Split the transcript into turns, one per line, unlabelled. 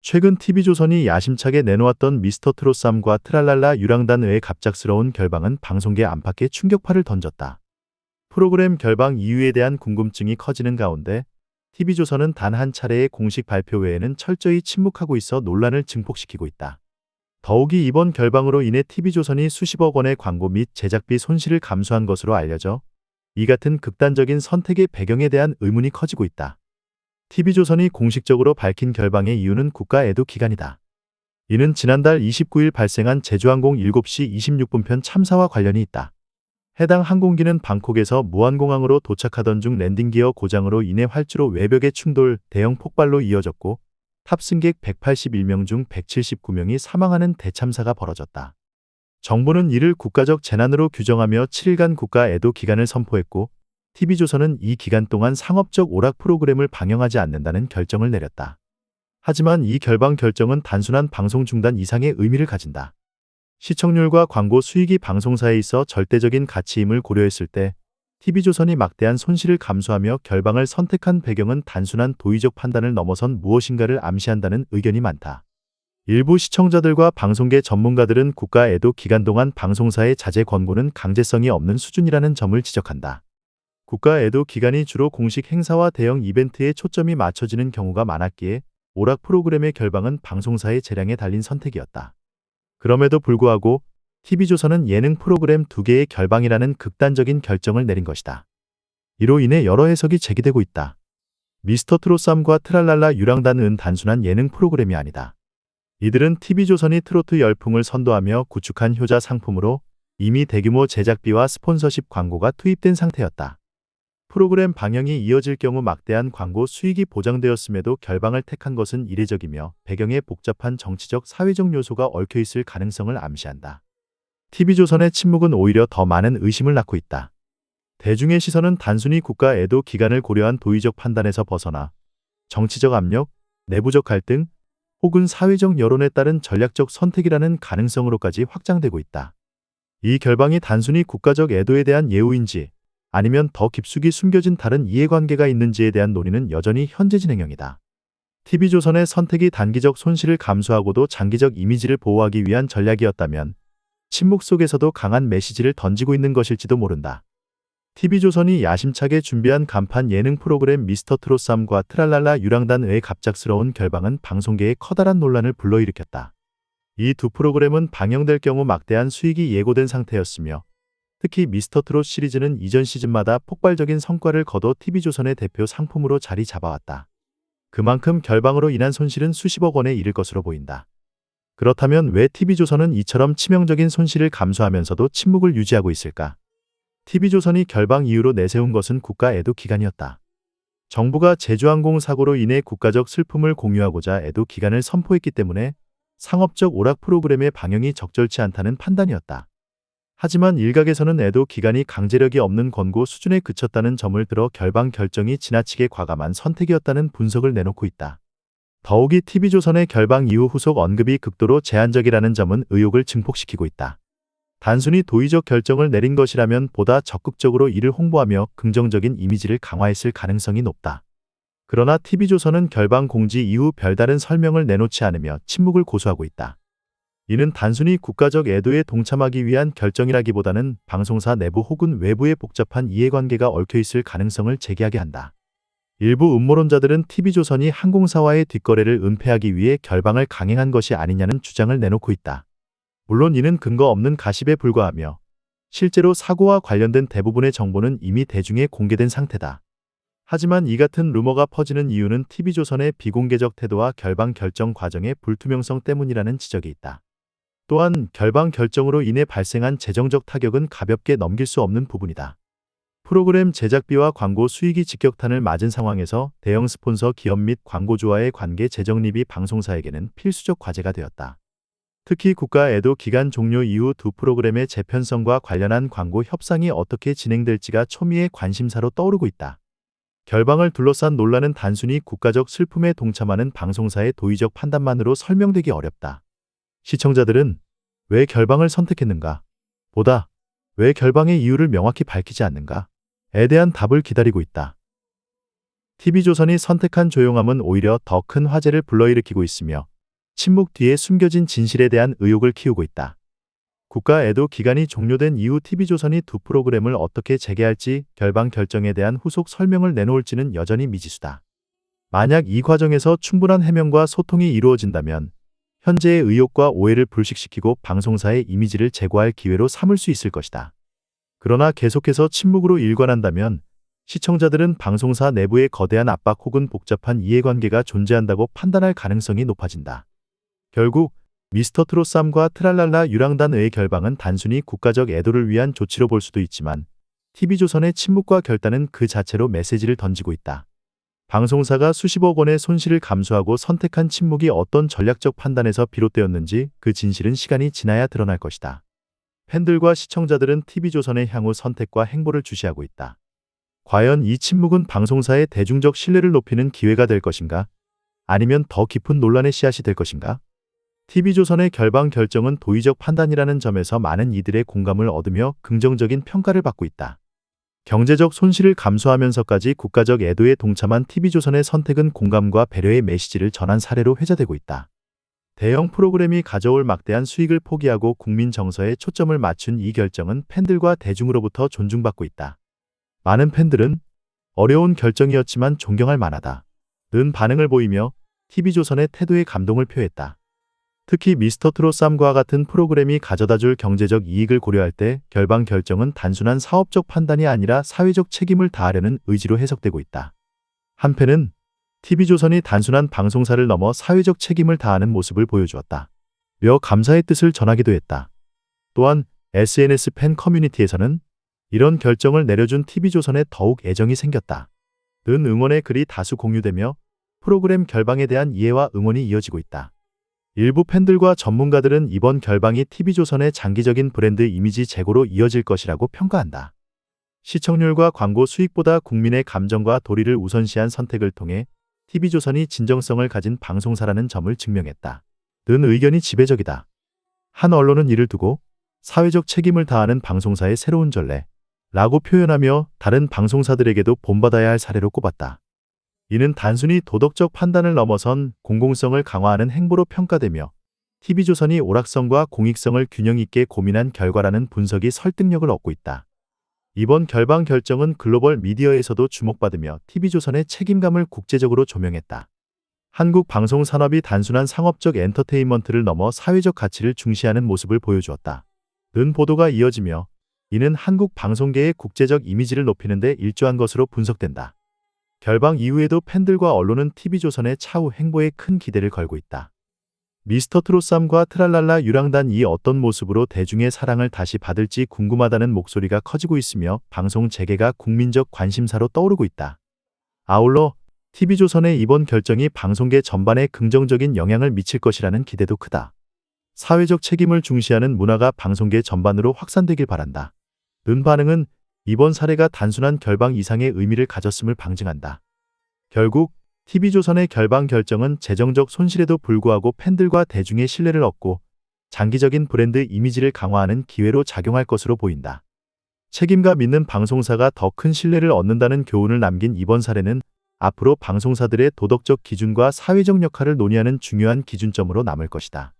최근 TV조선이 야심차게 내놓았던 미스터트롯 3과 트랄랄라 유랑단의 갑작스러운 결방은 방송계 안팎에 충격파를 던졌다. 프로그램 결방 이유에 대한 궁금증이 커지는 가운데 TV조선은 단 한 차례의 공식 발표 외에는 철저히 침묵하고 있어 논란을 증폭시키고 있다. 더욱이 이번 결방으로 인해 TV조선이 수십억 원의 광고 및 제작비 손실을 감수한 것으로 알려져 이 같은 극단적인 선택의 배경에 대한 의문이 커지고 있다. TV조선이 공식적으로 밝힌 결방의 이유는 국가 애도 기간이다. 이는 지난달 29일 발생한 제주항공 7시 26분 편 참사와 관련이 있다. 해당 항공기는 방콕에서 무안공항으로 도착하던 중 랜딩기어 고장으로 인해 활주로 외벽의 충돌, 대형 폭발로 이어졌고 탑승객 181명 중 179명이 사망하는 대참사가 벌어졌다. 정부는 이를 국가적 재난으로 규정하며 7일간 국가 애도 기간을 선포했고 TV조선은 이 기간 동안 상업적 오락 프로그램을 방영하지 않는다는 결정을 내렸다. 하지만 이 결방 결정은 단순한 방송 중단 이상의 의미를 가진다. 시청률과 광고 수익이 방송사에 있어 절대적인 가치임을 고려했을 때 TV조선이 막대한 손실을 감수하며 결방을 선택한 배경은 단순한 도의적 판단을 넘어선 무엇인가를 암시한다는 의견이 많다. 일부 시청자들과 방송계 전문가들은 국가 애도 기간 동안 방송사의 자제 권고는 강제성이 없는 수준이라는 점을 지적한다. 국가 애도 기간이 주로 공식 행사와 대형 이벤트에 초점이 맞춰지는 경우가 많았기에 오락 프로그램의 결방은 방송사의 재량에 달린 선택이었다. 그럼에도 불구하고 TV조선은 예능 프로그램 2개의 결방이라는 극단적인 결정을 내린 것이다. 이로 인해 여러 해석이 제기되고 있다. 미스터트롯 3과 트랄랄라 유랑단은 단순한 예능 프로그램이 아니다. 이들은 TV조선이 트로트 열풍을 선도하며 구축한 효자 상품으로 이미 대규모 제작비와 스폰서십 광고가 투입된 상태였다. 프로그램 방영이 이어질 경우 막대한 광고 수익이 보장되었음에도 결방을 택한 것은 이례적이며 배경에 복잡한 정치적 사회적 요소가 얽혀있을 가능성을 암시한다. TV조선의 침묵은 오히려 더 많은 의심을 낳고 있다. 대중의 시선은 단순히 국가 애도 기간을 고려한 도의적 판단에서 벗어나 정치적 압력, 내부적 갈등, 혹은 사회적 여론에 따른 전략적 선택이라는 가능성으로까지 확장되고 있다. 이 결방이 단순히 국가적 애도에 대한 예우인지 아니면 더 깊숙이 숨겨진 다른 이해관계가 있는지에 대한 논의는 여전히 현재 진행형이다. TV조선의 선택이 단기적 손실을 감수하고도 장기적 이미지를 보호하기 위한 전략이었다면 침묵 속에서도 강한 메시지를 던지고 있는 것일지도 모른다. TV조선이 야심차게 준비한 간판 예능 프로그램 미스터트롯 3과 트랄랄라 유랑단의 갑작스러운 결방은 방송계에 커다란 논란을 불러일으켰다. 이 두 프로그램은 방영될 경우 막대한 수익이 예고된 상태였으며 특히 미스터트롯 시리즈는 이전 시즌마다 폭발적인 성과를 거둬 TV조선의 대표 상품으로 자리 잡아왔다. 그만큼 결방으로 인한 손실은 수십억 원에 이를 것으로 보인다. 그렇다면 왜 TV조선은 이처럼 치명적인 손실을 감수하면서도 침묵을 유지하고 있을까? TV조선이 결방 이후로 내세운 것은 국가 애도 기간이었다. 정부가 제주항공 사고로 인해 국가적 슬픔을 공유하고자 애도 기간을 선포했기 때문에 상업적 오락 프로그램의 방영이 적절치 않다는 판단이었다. 하지만 일각에서는 애도 기간이 강제력이 없는 권고 수준에 그쳤다는 점을 들어 결방 결정이 지나치게 과감한 선택이었다는 분석을 내놓고 있다. 더욱이 TV조선의 결방 이후 후속 언급이 극도로 제한적이라는 점은 의혹을 증폭시키고 있다. 단순히 도의적 결정을 내린 것이라면 보다 적극적으로 이를 홍보하며 긍정적인 이미지를 강화했을 가능성이 높다. 그러나 TV조선은 결방 공지 이후 별다른 설명을 내놓지 않으며 침묵을 고수하고 있다. 이는 단순히 국가적 애도에 동참하기 위한 결정이라기보다는 방송사 내부 혹은 외부의 복잡한 이해관계가 얽혀있을 가능성을 제기하게 한다. 일부 음모론자들은 TV조선이 항공사와의 뒷거래를 은폐하기 위해 결방을 강행한 것이 아니냐는 주장을 내놓고 있다. 물론 이는 근거 없는 가십에 불과하며 실제로 사고와 관련된 대부분의 정보는 이미 대중에 공개된 상태다. 하지만 이 같은 루머가 퍼지는 이유는 TV조선의 비공개적 태도와 결방 결정 과정의 불투명성 때문이라는 지적이 있다. 또한 결방 결정으로 인해 발생한 재정적 타격은 가볍게 넘길 수 없는 부분이다. 프로그램 제작비와 광고 수익이 직격탄을 맞은 상황에서 대형 스폰서 기업 및 광고주와의 관계 재정립이 방송사에게는 필수적 과제가 되었다. 특히 국가 애도 기간 종료 이후 두 프로그램의 재편성과 관련한 광고 협상이 어떻게 진행될지가 초미의 관심사로 떠오르고 있다. 결방을 둘러싼 논란은 단순히 국가적 슬픔에 동참하는 방송사의 도의적 판단만으로 설명되기 어렵다. 시청자들은 왜 결방을 선택했는가? 보다 왜 결방의 이유를 명확히 밝히지 않는가?에 대한 답을 기다리고 있다. TV조선이 선택한 조용함은 오히려 더 큰 화제를 불러일으키고 있으며 침묵 뒤에 숨겨진 진실에 대한 의혹을 키우고 있다. 국가 애도 기간이 종료된 이후 TV조선이 두 프로그램을 어떻게 재개할지 결방 결정에 대한 후속 설명을 내놓을지는 여전히 미지수다. 만약 이 과정에서 충분한 해명과 소통이 이루어진다면 현재의 의혹과 오해를 불식시키고 방송사의 이미지를 제고할 기회로 삼을 수 있을 것이다. 그러나 계속해서 침묵으로 일관한다면 시청자들은 방송사 내부에 거대한 압박 혹은 복잡한 이해관계가 존재한다고 판단할 가능성이 높아진다. 결국 미스터트롯3과 트랄랄라 유랑단의 결방은 단순히 국가적 애도를 위한 조치로 볼 수도 있지만 TV조선의 침묵과 결단은 그 자체로 메시지를 던지고 있다. 방송사가 수십억 원의 손실을 감수하고 선택한 침묵이 어떤 전략적 판단에서 비롯되었는지 그 진실은 시간이 지나야 드러날 것이다. 팬들과 시청자들은 TV조선의 향후 선택과 행보를 주시하고 있다. 과연 이 침묵은 방송사의 대중적 신뢰를 높이는 기회가 될 것인가? 아니면 더 깊은 논란의 씨앗이 될 것인가? TV조선의 결방 결정은 도의적 판단이라는 점에서 많은 이들의 공감을 얻으며 긍정적인 평가를 받고 있다. 경제적 손실을 감수하면서까지 국가적 애도에 동참한 TV조선의 선택은 공감과 배려의 메시지를 전한 사례로 회자되고 있다. 대형 프로그램이 가져올 막대한 수익을 포기하고 국민 정서에 초점을 맞춘 이 결정은 팬들과 대중으로부터 존중받고 있다. 많은 팬들은 어려운 결정이었지만 존경할 만하다 는 반응을 보이며 TV조선의 태도에 감동을 표했다. 특히 미스터트롯3과 같은 프로그램이 가져다줄 경제적 이익을 고려할 때 결방 결정은 단순한 사업적 판단이 아니라 사회적 책임을 다하려는 의지로 해석되고 있다. 한편은 TV조선이 단순한 방송사를 넘어 사회적 책임을 다하는 모습을 보여주었다. 며 감사의 뜻을 전하기도 했다. 또한 SNS 팬 커뮤니티에서는 이런 결정을 내려준 TV조선에 더욱 애정이 생겼다 는 응원의 글이 다수 공유되며 프로그램 결방에 대한 이해와 응원이 이어지고 있다. 일부 팬들과 전문가들은 이번 결방이 TV조선의 장기적인 브랜드 이미지 제고로 이어질 것이라고 평가한다. 시청률과 광고 수익보다 국민의 감정과 도리를 우선시한 선택을 통해 TV조선이 진정성을 가진 방송사라는 점을 증명했다 는 의견이 지배적이다. 한 언론은 이를 두고 사회적 책임을 다하는 방송사의 새로운 전례라고 표현하며 다른 방송사들에게도 본받아야 할 사례로 꼽았다. 이는 단순히 도덕적 판단을 넘어선 공공성을 강화하는 행보로 평가되며 TV조선이 오락성과 공익성을 균형 있게 고민한 결과라는 분석이 설득력을 얻고 있다. 이번 결방 결정은 글로벌 미디어에서도 주목받으며 TV조선의 책임감을 국제적으로 조명했다. 한국 방송 산업이 단순한 상업적 엔터테인먼트를 넘어 사회적 가치를 중시하는 모습을 보여주었다 는 보도가 이어지며 이는 한국 방송계의 국제적 이미지를 높이는 데 일조한 것으로 분석된다. 결방 이후에도 팬들과 언론은 TV조선의 차후 행보에 큰 기대를 걸고 있다. 미스터트롯3과 트랄랄라 유랑단이 어떤 모습으로 대중의 사랑을 다시 받을지 궁금하다는 목소리가 커지고 있으며 방송 재개가 국민적 관심사로 떠오르고 있다. 아울러 TV조선의 이번 결정이 방송계 전반에 긍정적인 영향을 미칠 것이라는 기대도 크다. 사회적 책임을 중시하는 문화가 방송계 전반으로 확산되길 바란다 는 반응은 이번 사례가 단순한 결방 이상의 의미를 가졌음을 방증한다. 결국 TV조선의 결방 결정은 재정적 손실에도 불구하고 팬들과 대중의 신뢰를 얻고 장기적인 브랜드 이미지를 강화하는 기회로 작용할 것으로 보인다. 책임감 있는 방송사가 더 큰 신뢰를 얻는다는 교훈을 남긴 이번 사례는 앞으로 방송사들의 도덕적 기준과 사회적 역할을 논의하는 중요한 기준점으로 남을 것이다.